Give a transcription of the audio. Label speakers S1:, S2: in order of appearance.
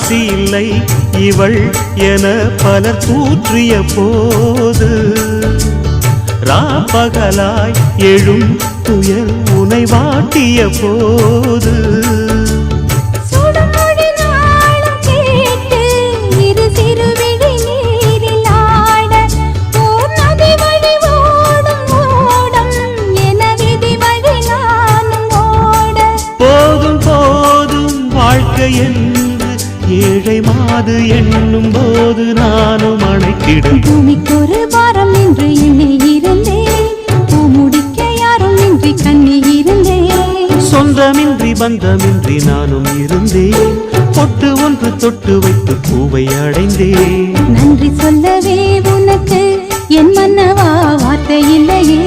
S1: ராசி இல்லை இவள் என பலர் தூற்றிய போது ராப்பகலாய் எழும் துயர் உனை வாட்டிய போது போதும் போதும் வாழ்க்கை என்று ஏழை மாது எண்ணும் போது நானும் அணைத்திடும்
S2: பூமிக்கொரு வாரம் என்று எண்ணி இருந்தேன் பூமுடிக்க யாரும் இன்றி கண்ணி இருந்தேன்
S1: சொந்தமின்றி பந்தமின்றி நானும் இருந்தேன் பொட்டு ஒன்று தொட்டு வைத்து பூவை அடைந்தேன்
S2: நன்றி சொல்லவே உனக்கு என் மன்னவா வார்த்தை இல்லையே